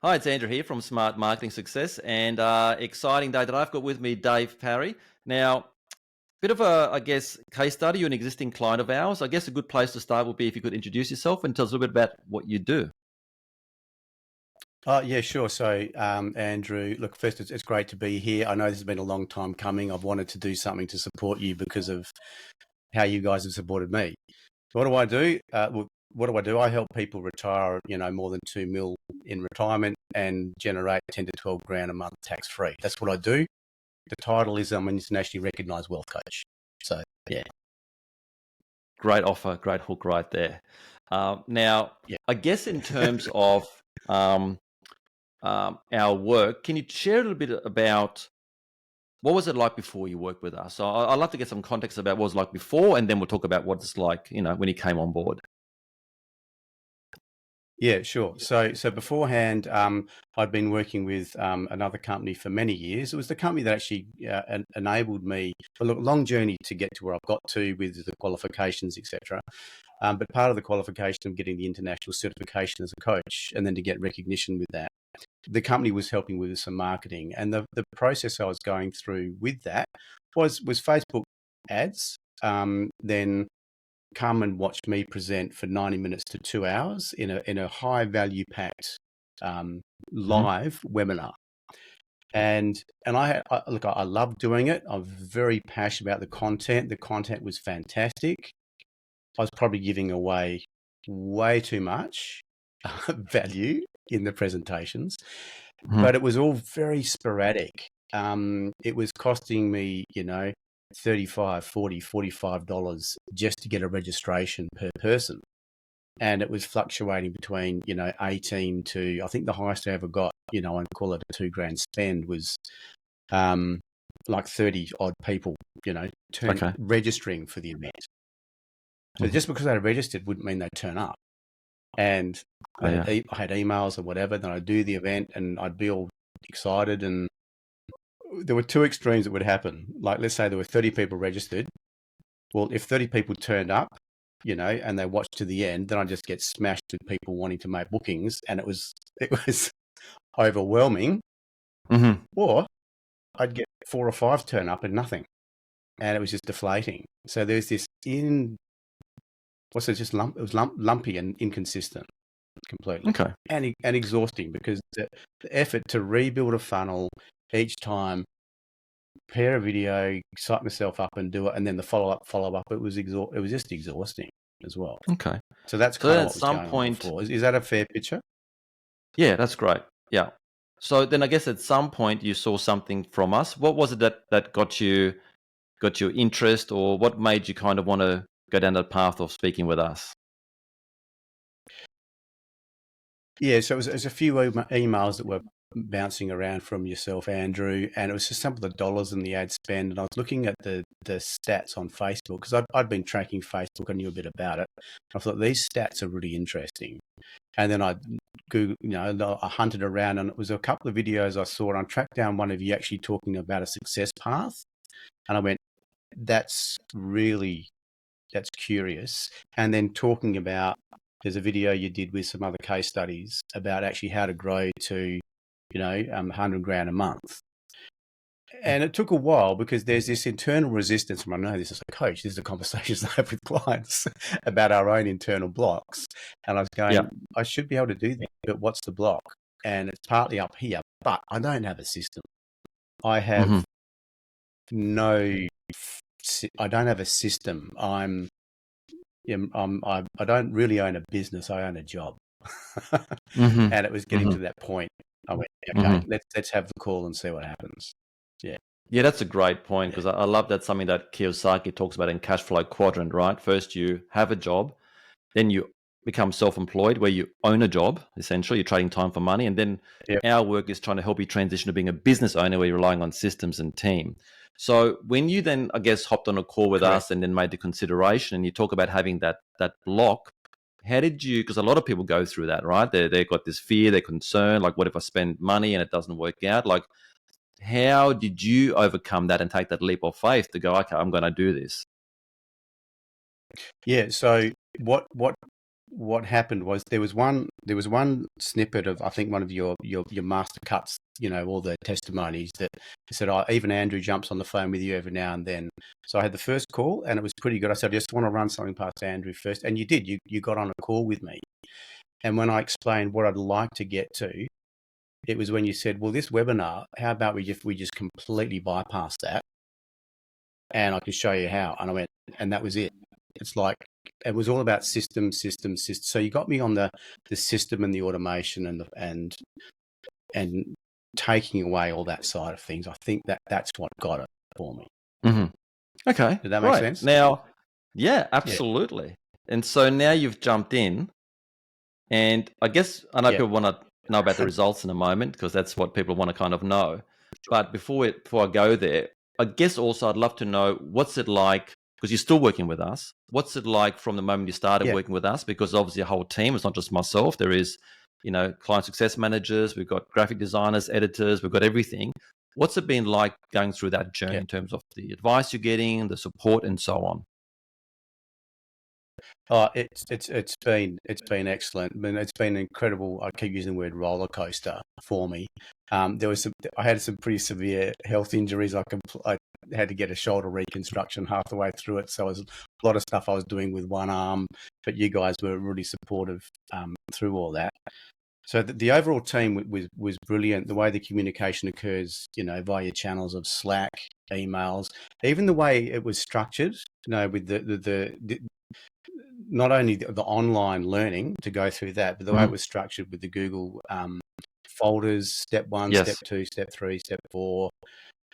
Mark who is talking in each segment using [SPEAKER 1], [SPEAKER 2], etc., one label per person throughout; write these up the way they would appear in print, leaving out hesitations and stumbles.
[SPEAKER 1] Hi, it's Andrew here from Smart Marketing Success, and exciting day that I've got with me Dave Parry. Now, bit of a, I guess, case study. You're an existing client of ours. I guess a good place to start would be if you could introduce yourself and tell us a little bit about what you do.
[SPEAKER 2] Yeah, sure. So, Andrew, look, first, it's great to be here. I know this has been a long time coming. I've wanted to do something to support you because of how you guys have supported me. What do I do? What do I do? I help people retire, more than 2 mil in retirement and generate 10 to 12 grand a month tax free. That's what I do. The title is I'm an internationally recognized wealth coach. So, yeah.
[SPEAKER 1] Great offer, great hook right there. Now,
[SPEAKER 2] Yeah.
[SPEAKER 1] I guess in terms of um, our work, can you share a little bit about what was it like before you worked with us? So I'd love to get some context about what it was like before, and then we'll talk about what it's like, when you came on board.
[SPEAKER 2] Yeah, sure. So beforehand, I'd been working with another company for many years. It was the company that actually enabled me a long journey to get to where I've got to with the qualifications, etc. But part of the qualification of getting the international certification as a coach, and then to get recognition with that, the company was helping with some marketing, and the process I was going through with that was Facebook ads, then come and watch me present for 90 minutes to 2 hours in a high value packed
[SPEAKER 1] Mhm.
[SPEAKER 2] live webinar. And I love doing it. I'm very passionate about the content. The content was fantastic. I was probably giving away way too much value in the presentations,
[SPEAKER 1] Mhm.
[SPEAKER 2] but it was all very sporadic. It was costing me, 35, 40, $45 just to get a registration per person. And it was fluctuating between, 18 to, I think the highest I ever got, and call it a 2 grand spend was like 30 odd people,
[SPEAKER 1] Okay.
[SPEAKER 2] registering for the event. So
[SPEAKER 1] Mhm.
[SPEAKER 2] just because they registered wouldn't mean they'd turn up. And
[SPEAKER 1] Oh, yeah.
[SPEAKER 2] I had emails or whatever, then I'd do the event and I'd be all excited. And there were two extremes that would happen. Like, let's say there were 30 people registered. Well, if 30 people turned up, and they watched to the end, then I just get smashed with people wanting to make bookings, and it was overwhelming.
[SPEAKER 1] Mhm.
[SPEAKER 2] Or I'd get 4 or 5 turn up and nothing, and it was just deflating. So there's this it was lumpy and inconsistent completely,
[SPEAKER 1] Okay.
[SPEAKER 2] and exhausting because the effort to rebuild a funnel each time, prepare a video, psych myself up and do it, and then the follow up. It was just exhausting as well.
[SPEAKER 1] Okay.
[SPEAKER 2] So that's
[SPEAKER 1] So
[SPEAKER 2] kind
[SPEAKER 1] then
[SPEAKER 2] of
[SPEAKER 1] at
[SPEAKER 2] what was
[SPEAKER 1] some
[SPEAKER 2] going on
[SPEAKER 1] point,
[SPEAKER 2] before. Is that a fair picture?
[SPEAKER 1] yeah, that's great. Yeah. So then I guess at some point you saw something from us. What was it that got your interest, or what made you kind of want to go down that path of speaking with us?
[SPEAKER 2] Yeah, so it was a few emails that were bouncing around from yourself, Andrew, and it was just some of the dollars in the ad spend. And I was looking at the stats on Facebook because I'd been tracking Facebook. I knew a bit about it. I thought these stats are really interesting. And then I Google, I hunted around, and it was a couple of videos I saw, and I tracked down one of you actually talking about a success path, and I went, that's curious. And then talking about, there's a video you did with some other case studies about actually how to grow to, 100 grand a month. And it took a while because there's this internal resistance. And I know this as a coach, this is the conversations I have with clients about our own internal blocks. And I was
[SPEAKER 1] Yeah.
[SPEAKER 2] going, I should be able to do that, but what's the block? And it's partly up here, but I don't have a system. I
[SPEAKER 1] Mhm.
[SPEAKER 2] have no, I don't have a system. I don't really own a business. I own a job.
[SPEAKER 1] Mhm.
[SPEAKER 2] And it was getting to
[SPEAKER 1] Mhm.
[SPEAKER 2] that point. I went, okay,
[SPEAKER 1] Mhm.
[SPEAKER 2] let's have the call and see what happens. Yeah.
[SPEAKER 1] Yeah, that's a great point
[SPEAKER 2] Yeah.
[SPEAKER 1] because I love that something that Kiyosaki talks about in cash flow quadrant, right? First, you have a job, then you become self-employed where you own a job, essentially, you're trading time for money. And then
[SPEAKER 2] Yeah.
[SPEAKER 1] our work is trying to help you transition to being a business owner where you're relying on systems and team. So when you then, I guess, hopped on a call with
[SPEAKER 2] Correct.
[SPEAKER 1] us and then made the consideration and you talk about having that block, how did you, because a lot of people go through that, right? They've got this fear, they're concerned, like, what if I spend money and it doesn't work out? Like, how did you overcome that and take that leap of faith to go, okay, I'm going to do this?
[SPEAKER 2] Yeah. So what happened was there was there was one snippet of, I think, one of your master cuts, all the testimonies that said, "Oh, even Andrew jumps on the phone with you every now and then." So I had the first call, and it was pretty good. I said, "I just want to run something past Andrew first," and you did. You got on a call with me, and when I explained what I'd like to get to, it was when you said, "Well, this webinar, how about we just completely bypass that, and I can show you how." And I went, and that was it. It's like, it was all about system. So you got me on the system and the automation and taking away all that side of things. I think that's what got it for me.
[SPEAKER 1] Mm-hmm. Okay.
[SPEAKER 2] Did that make sense?
[SPEAKER 1] Now, yeah, absolutely. Yeah. And so now you've jumped in, and I guess I know people want to know about the results in a moment, because that's what people want to kind of know. But before I go there, I guess also I'd love to know, what's it like, because you're still working with us. What's it like from the moment you started working with us? Because obviously a whole team, it's not just myself. There is, client success managers, we've got graphic designers, editors, we've got everything. What's it been like going through that journey in terms of the advice you're getting, the support, and so on?
[SPEAKER 2] Oh, it's been excellent. I mean, it's been incredible. I keep using the word roller coaster for me. I had some pretty severe health injuries. I had to get a shoulder reconstruction half the way through it. So it was a lot of stuff I was doing with one arm, but you guys were really supportive through all that. So the overall team was brilliant. The way the communication occurs, via channels of Slack, emails, even the way it was structured, with the not only the online learning to go through that, but the way it was structured with the Google folders, step 1, step 2, step 3, step 4.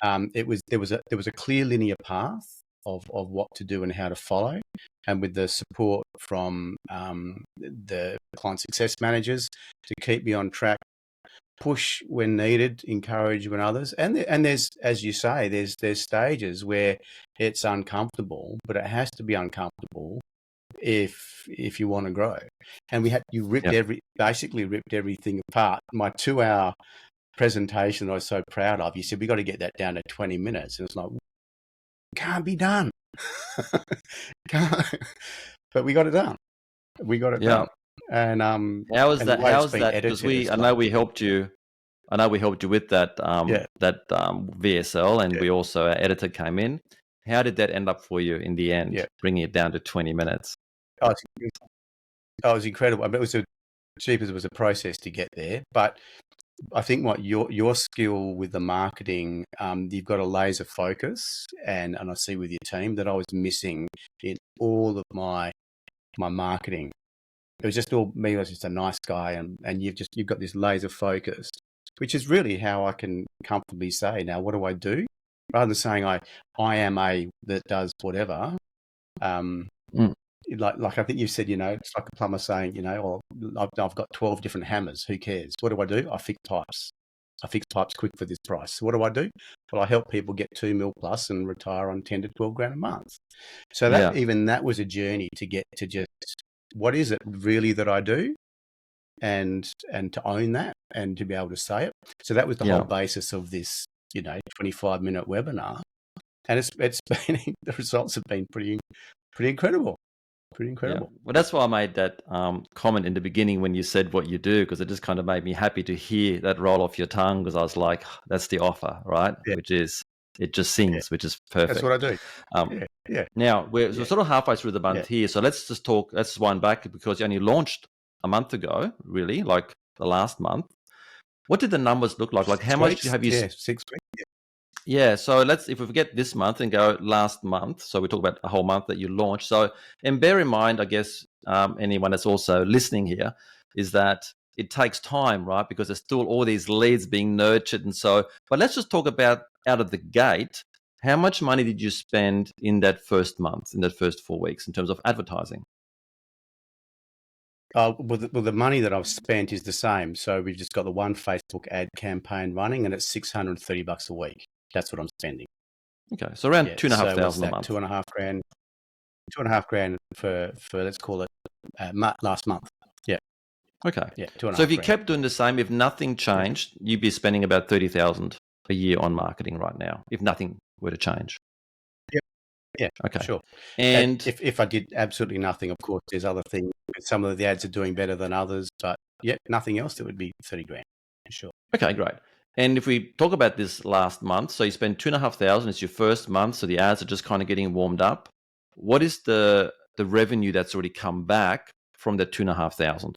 [SPEAKER 2] There was a clear linear path of what to do and how to follow, and with the support from the client success managers to keep me on track, push when needed, encourage when others, and there's, as you say, there's stages where it's uncomfortable, but it has to be uncomfortable if you want to grow. And basically ripped everything apart. My 2-hour presentation I was so proud of, you said, we got to get that down to 20 minutes. And it's like, can't be done. But we got it done. And
[SPEAKER 1] how is that? Because I know we helped you with that VSL, and we also, our editor came in. How did that end up for you in the end, bringing it down to 20 minutes?
[SPEAKER 2] Oh, it was incredible. I mean, it was a process to get there, but I think what your skill with the marketing, you've got a laser focus, and I see with your team that I was missing in all of my marketing. It was just all me. I was just a nice guy, and you've got this laser focus, which is really how I can comfortably say now, what do I do, rather than saying I am that does whatever. Like I think you said, it's like a plumber saying, I've got 12 different hammers. Who cares? What do? I fix pipes. I fix pipes quick for this price. So what do? Well, I help people get 2 mil plus and retire on 10 to 12 grand a month. So that was a journey to get to just, what is it really that I do? And to own that and to be able to say it. So that was the whole basis of this, 25-minute webinar. And it's been, the results have been pretty incredible. Pretty incredible.
[SPEAKER 1] Yeah. Well, that's why I made that comment in the beginning when you said what you do, because it just kind of made me happy to hear that roll off your tongue, because I was like, that's the offer, right? Yeah. Which is, it just sings, which is perfect.
[SPEAKER 2] That's what I do.
[SPEAKER 1] Now, we're sort of halfway through the month here, so let's wind back, because you only launched a month ago, really, like the last month. What did the numbers look like? Like, how much have you...
[SPEAKER 2] 6 weeks.
[SPEAKER 1] Yeah, so if we forget this month and go last month, so we talk about a whole month that you launched. So, and bear in mind, I guess, anyone that's also listening here, is that it takes time, right? Because there's still all these leads being nurtured. And so, but let's just talk about out of the gate, how much money did you spend in that first month, in that first 4 weeks, in terms of advertising?
[SPEAKER 2] Well, the money that I've spent is the same. So we've just got the one Facebook ad campaign running, and it's $630 a week. That's what I'm spending.
[SPEAKER 1] Okay, so around $2,500 a month.
[SPEAKER 2] $2,500 for let's call it last month. Yeah.
[SPEAKER 1] Okay.
[SPEAKER 2] Yeah. $2,500.
[SPEAKER 1] So if you kept doing the same, if nothing changed, you'd be spending about $30,000 a year on marketing right now, if nothing were to change.
[SPEAKER 2] Yep. Yeah,
[SPEAKER 1] Okay.
[SPEAKER 2] sure. And
[SPEAKER 1] And
[SPEAKER 2] if I did absolutely nothing, of course, there's other things. Some of the ads are doing better than others, but yeah, nothing else, it would be 30 grand. Sure.
[SPEAKER 1] okay, great. And if we talk about this last month, so you spent 2,500. It's your first month, so the ads are just kind of getting warmed up. What is the revenue that's already come back from the 2,500?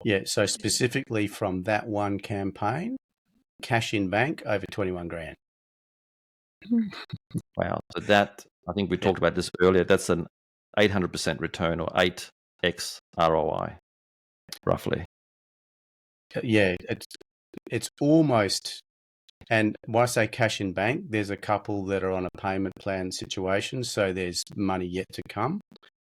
[SPEAKER 2] Yeah. So specifically from that one campaign, cash in bank over 21 grand.
[SPEAKER 1] Wow. So that, I think we
[SPEAKER 2] Yeah.
[SPEAKER 1] talked about this earlier. That's an 800% return, or 8x ROI, roughly.
[SPEAKER 2] Yeah. It's almost, and when I say cash in bank, there's a couple that are on a payment plan situation, so there's money yet to come.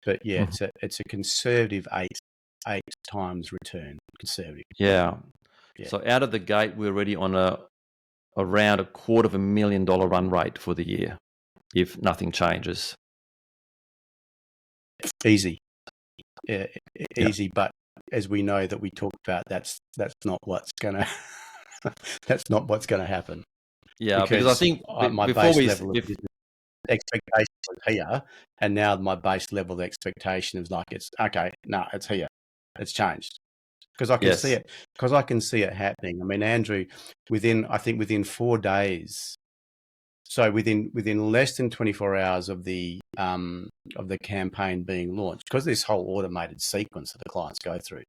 [SPEAKER 2] But yeah,
[SPEAKER 1] Mhm.
[SPEAKER 2] it's a conservative eight times return. Conservative.
[SPEAKER 1] Yeah.
[SPEAKER 2] Yeah.
[SPEAKER 1] So out of the gate, we're already on around $250,000 run rate for the year, if nothing changes.
[SPEAKER 2] Easy. Yeah,
[SPEAKER 1] Yeah.
[SPEAKER 2] easy. But as we know that we talked about, that's not what's gonna that's not what's gonna happen,
[SPEAKER 1] Yeah, because I
[SPEAKER 2] because
[SPEAKER 1] think
[SPEAKER 2] my
[SPEAKER 1] before
[SPEAKER 2] base
[SPEAKER 1] we,
[SPEAKER 2] level of business expectation was here, and now my base level of expectation is like, it's okay. No, it's here. It's changed because I can see
[SPEAKER 1] yes,
[SPEAKER 2] it. Because I can see it happening. I mean, Andrew, within 4 days. So within less than 24 hours of the campaign being launched, because this whole automated sequence that the clients go through,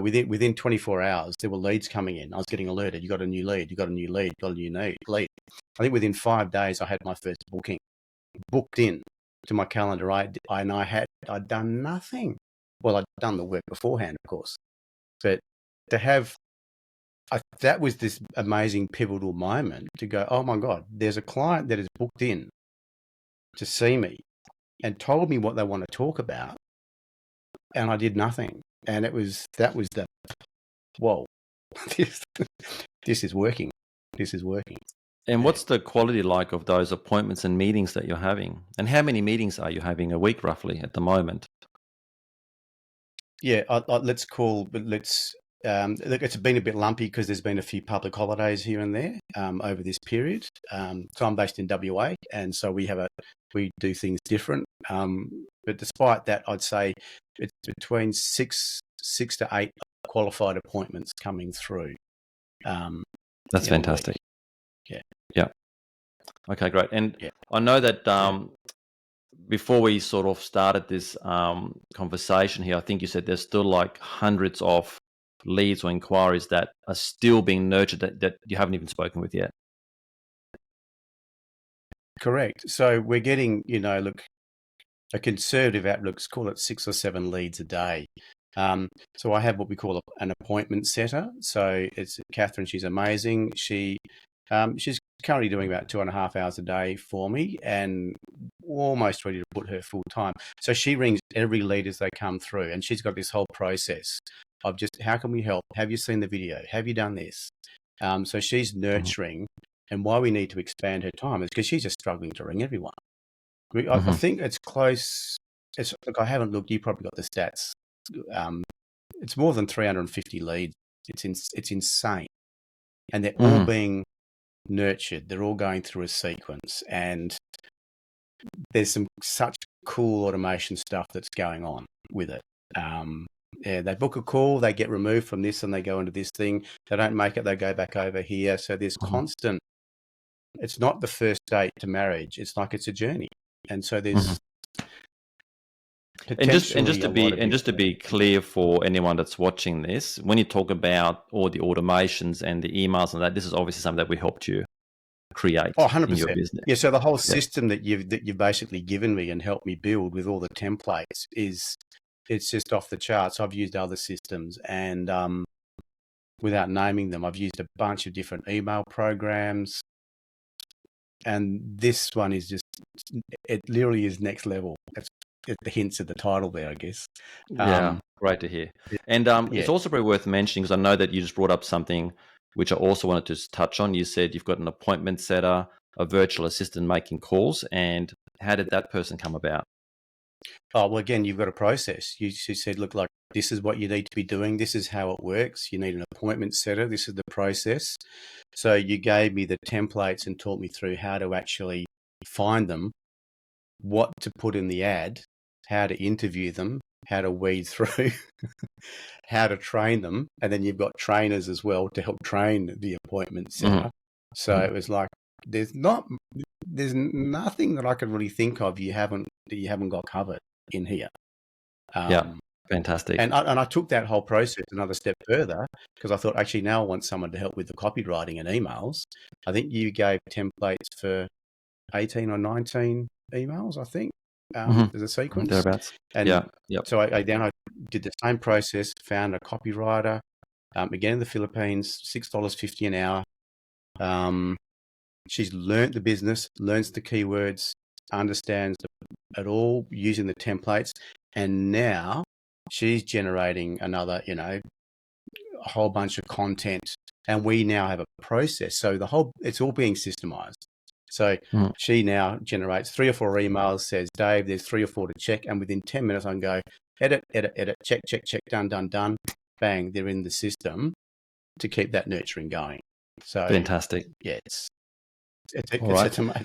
[SPEAKER 2] within 24 hours there were leads coming in. I was getting alerted. You got a new lead. You got a new lead. You got a new lead. I think within 5 days I had my first booking booked in to my calendar. I'd done nothing. Well, I'd done the work beforehand, of course, but to have that was this amazing pivotal moment to go, oh my God, there's a client that is booked in to see me and told me what they want to talk about, and I did nothing. And that was the, whoa, this, this is working. This is working.
[SPEAKER 1] and
[SPEAKER 2] Yeah.
[SPEAKER 1] what's the quality like of those appointments and meetings that you're having? And how many meetings are you having a week roughly at the moment?
[SPEAKER 2] Yeah, look, it's been a bit lumpy because there's been a few public holidays here and there over this period. So I'm based in WA, and so we do things different. But despite that, I'd say it's between six to eight qualified appointments coming through
[SPEAKER 1] That's
[SPEAKER 2] in a week.
[SPEAKER 1] fantastic.
[SPEAKER 2] Yeah,
[SPEAKER 1] Yeah. Okay, great. And
[SPEAKER 2] yeah,
[SPEAKER 1] I know that
[SPEAKER 2] yeah.
[SPEAKER 1] before we sort of started this conversation here, I think you said there's still like hundreds of leads or inquiries that are still being nurtured that you haven't even spoken with yet.
[SPEAKER 2] Correct. So we're getting, look, a conservative outlook's call it 6 or 7 leads a day. So I have what we call an appointment setter. So it's Catherine. She's amazing. She's currently doing about 2.5 hours a day for me, and almost ready to put her full time. So she rings every lead as they come through, and she's got this whole process of just, how can we help? Have you seen the video? Have you done this? So she's
[SPEAKER 1] Mhm.
[SPEAKER 2] nurturing, and why we need to expand her time is because she's just struggling to ring everyone. I
[SPEAKER 1] Mhm.
[SPEAKER 2] think it's close. Look, I haven't looked. You probably got the stats. Um, it's more than 350 leads. It's insane, and they're all
[SPEAKER 1] Mhm.
[SPEAKER 2] being nurtured. They're all going through a sequence, and there's such cool automation stuff that's going on with it. Yeah, they book a call, they get removed from this, and they go into this thing. They don't make it, they go back over here. So there's
[SPEAKER 1] Mhm.
[SPEAKER 2] constant. It's not the first date to marriage. It's like it's a journey, and so
[SPEAKER 1] Mhm.
[SPEAKER 2] there's
[SPEAKER 1] And just
[SPEAKER 2] potentially
[SPEAKER 1] to
[SPEAKER 2] a lot
[SPEAKER 1] be
[SPEAKER 2] of
[SPEAKER 1] and just to be clear for anyone that's watching this, when you talk about all the automations and the emails and that, this is obviously something that we helped you
[SPEAKER 2] Oh,
[SPEAKER 1] create in your
[SPEAKER 2] 100%.
[SPEAKER 1] business.
[SPEAKER 2] Yeah, so the whole
[SPEAKER 1] Yeah.
[SPEAKER 2] system that you've basically given me and helped me build with all the templates it's just off the charts. I've used other systems, and without naming them, I've used a bunch of different email programs, and this one is just, it literally is next level. It's the hints of the title there, I guess.
[SPEAKER 1] Yeah,
[SPEAKER 2] Um,
[SPEAKER 1] great to hear. And it's
[SPEAKER 2] yeah.
[SPEAKER 1] also very worth mentioning, because I know that you just brought up something which I also wanted to touch on. You said you've got an appointment setter, a virtual assistant making calls, and how did that person come about?
[SPEAKER 2] Oh, well, again, you've got a process. You said, look, like, this is what you need to be doing. This is how it works. You need an appointment setter. This is the process. So you gave me the templates and taught me through how to actually find them, what to put in the ad, how to interview them, how to weed through, how to train them. And then you've got trainers as well to help train the appointment setter. So it was like, there's nothing that I could really think of you haven't got covered in here.
[SPEAKER 1] Yeah, fantastic.
[SPEAKER 2] And I took that whole process another step further, because I thought, actually, now I want someone to help with the copywriting and emails. I think you gave templates for 18 or 19 emails, I think, as a sequence.
[SPEAKER 1] Thereabouts.
[SPEAKER 2] And
[SPEAKER 1] Yep.
[SPEAKER 2] so I did the same process, found a copywriter, again in the Philippines, $6.50 an hour. She's learnt the business, learns the keywords, understands it all using the templates, and now she's generating another, a whole bunch of content, and we now have a process. So it's all being systemized. So she now generates 3 or 4 emails, says, Dave, there's 3 or 4 to check, and within 10 minutes I can go edit, check, done, bang, they're in the system to keep that nurturing going. So
[SPEAKER 1] Fantastic.
[SPEAKER 2] Yeah, it's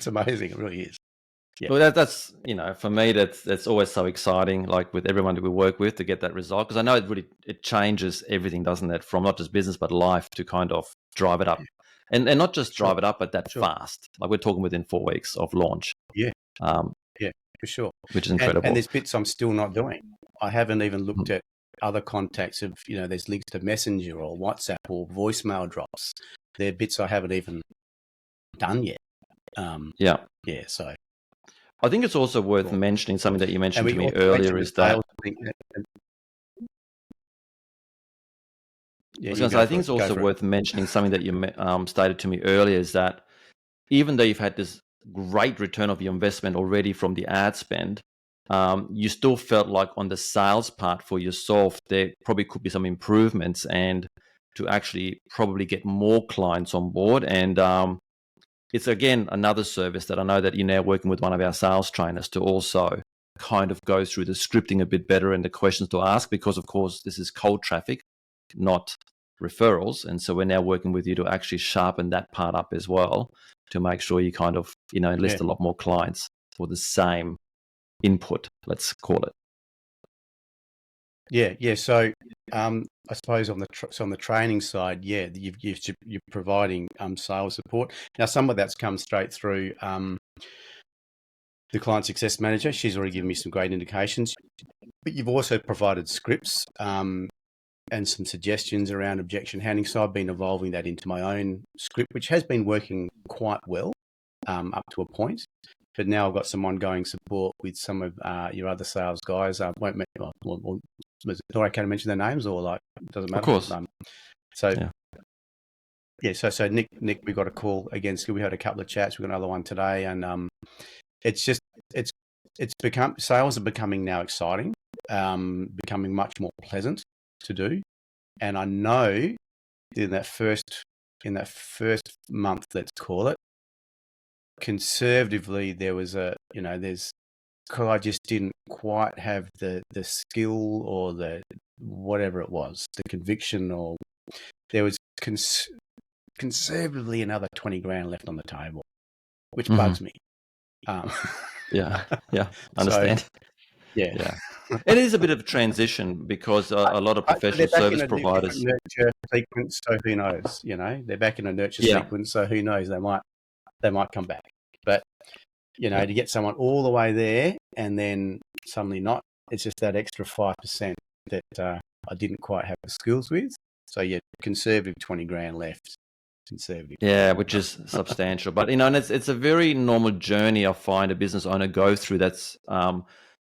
[SPEAKER 2] amazing. It really is. Yeah.
[SPEAKER 1] Well, that's for me, that's always so exciting. Like with everyone that we work with, to get that result, because I know it changes everything, doesn't it? From not just business but life, to kind of drive it up, and not just drive it up, but that fast. Like we're talking within 4 weeks of launch.
[SPEAKER 2] Yeah. For sure.
[SPEAKER 1] Which is incredible.
[SPEAKER 2] And there's bits I'm still not doing. I haven't even looked at other contacts of, there's links to Messenger or WhatsApp or voicemail drops. They're bits I haven't even done yet. So
[SPEAKER 1] I think it's also worth mentioning something that you mentioned to me earlier, is that I think it's also worth mentioning something that you stated to me earlier, is that even though you've had this great return of your investment already from the ad spend, you still felt like on the sales part for yourself, there probably could be some improvements, and to actually probably get more clients on board. And it's, again, another service that I know that you're now working with one of our sales trainers to also kind of go through the scripting a bit better and the questions to ask, because of course this is cold traffic, not referrals. And so we're now working with you to actually sharpen that part up as well, to make sure you kind of, enlist a lot more clients for the same input, let's call it.
[SPEAKER 2] Yeah. So I suppose on the training side, you're providing sales support. Now, some of that's come straight through the client success manager. She's already given me some great indications, but you've also provided scripts and some suggestions around objection handling. So I've been evolving that into my own script, which has been working quite well up to a point. But now I've got some ongoing support with some of your other sales guys. I won't mention. Is it okay to mention their names, or like it doesn't matter?
[SPEAKER 1] Of course.
[SPEAKER 2] So Nick, we got a call again. We had a couple of chats. We got another one today, and it's become, sales are becoming now exciting, becoming much more pleasant to do. And I know in that first month, let's call it, conservatively, there was because I just didn't quite have the skill or the whatever it was, the conviction, or there was conservatively another 20 grand left on the table, which bugs me.
[SPEAKER 1] Understand.
[SPEAKER 2] So,
[SPEAKER 1] it is a bit of a transition, because a lot of professional service providers
[SPEAKER 2] nurture sequence, so who knows? They're back in a nurture sequence, so who knows? They might come back. But to get someone all the way there and then suddenly not, it's just that extra 5% that I didn't quite have the skills with. So conservative 20 grand left. Conservative.
[SPEAKER 1] Yeah, which is substantial. But and it's a very normal journey I find a business owner go through, that's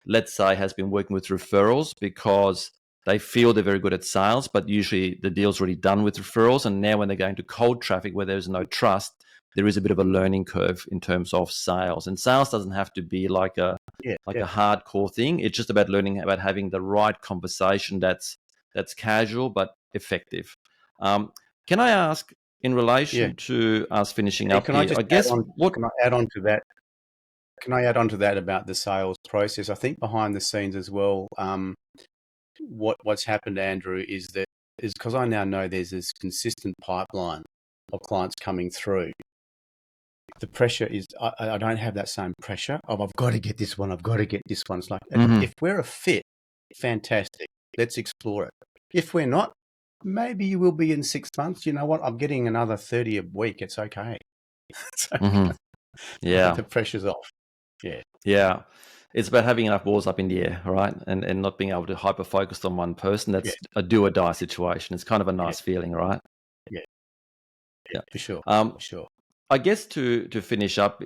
[SPEAKER 1] let's say has been working with referrals, because they feel they're very good at sales, but usually the deal's already done with referrals. And now when they're going to cold traffic where there's no trust, there is a bit of a learning curve in terms of sales. And sales doesn't have to be like a hardcore thing. It's just about learning about having the right conversation that's casual but effective. Can I ask, in relation to us finishing up here,
[SPEAKER 2] can I add on to that? Can I add on to that about the sales process? I think behind the scenes as well, what's happened, Andrew, is because I now know there's this consistent pipeline of clients coming through. the pressure is, I don't have that same pressure of I've got to get this one, I've got to get this one. It's like, if we're a fit, fantastic, let's explore it. If we're not, maybe you will be in 6 months. You know what? I'm getting another 30 a week. It's okay.
[SPEAKER 1] Yeah.
[SPEAKER 2] The pressure's off. Yeah.
[SPEAKER 1] Yeah. It's about having enough balls up in the air, right? And not being able to hyper focus on one person. That's a do or die situation. It's kind of a nice feeling, right?
[SPEAKER 2] Yeah.
[SPEAKER 1] Yeah.
[SPEAKER 2] For sure.
[SPEAKER 1] For
[SPEAKER 2] sure.
[SPEAKER 1] I guess to finish up,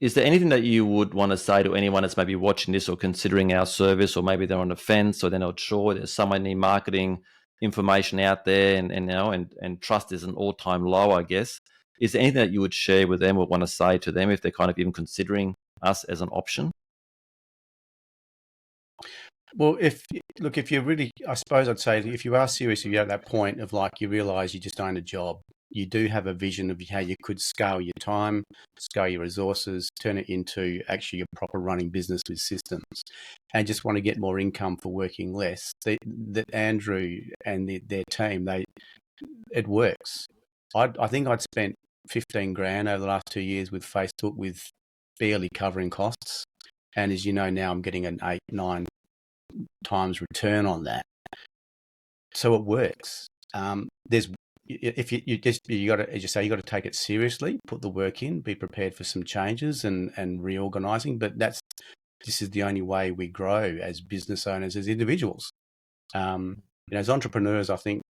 [SPEAKER 1] is there anything that you would want to say to anyone that's maybe watching this or considering our service, or maybe they're on the fence or they're not sure? There's so many marketing information out there, and trust is an all-time low, I guess. Is there anything that you would share with them or want to say to them if they're kind of even considering us as an option?
[SPEAKER 2] Well, if you're really, I suppose I'd say if you are serious, if you're at that point of like you realise you just own a job, you do have a vision of how you could scale your time, scale your resources, turn it into actually a proper running business with systems, and just want to get more income for working less. That Andrew and their team, it works. I think I'd spent 15 grand over the last 2 years with Facebook with barely covering costs, and as you know now, I'm getting an 8-9 times return on that. So it works. There's if you got to, as you say, you got to take it seriously, put the work in, be prepared for some changes and reorganizing. But this is the only way we grow as business owners, as individuals. As entrepreneurs, I think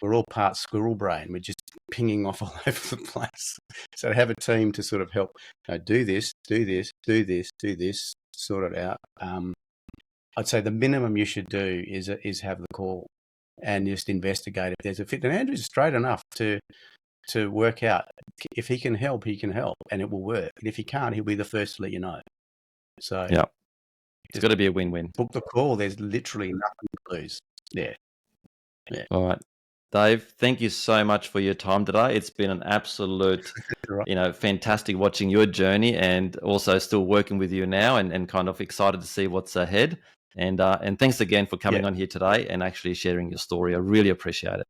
[SPEAKER 2] we're all part squirrel brain. We're just pinging off all over the place. So to have a team to sort of help do this, sort it out. I'd say the minimum you should do is have the call and just investigate if there's a fit. And Andrew's straight enough to work out if he can help, and it will work. And if he can't, he'll be the first to let you know. So
[SPEAKER 1] yeah, it's got to be a win-win.
[SPEAKER 2] Book the call. There's literally nothing to lose. Yeah.
[SPEAKER 1] All right, Dave, thank you so much for your time today. It's been an absolute, fantastic watching your journey, and also still working with you now, and kind of excited to see what's ahead. And thanks again for coming on here today and actually sharing your story. I really appreciate it.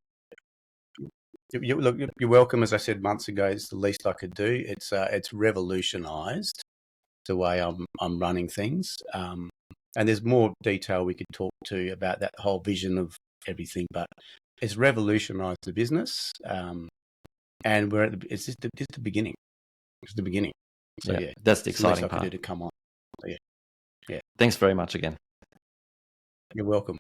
[SPEAKER 2] You're welcome. As I said months ago, it's the least I could do. It's revolutionised the way I'm running things. And there's more detail we could talk to about that whole vision of everything, but it's revolutionised the business. And it's just the beginning. It's the beginning. So
[SPEAKER 1] that's the exciting part.
[SPEAKER 2] I could do to come on. So, yeah.
[SPEAKER 1] Thanks very much again.
[SPEAKER 2] You're welcome.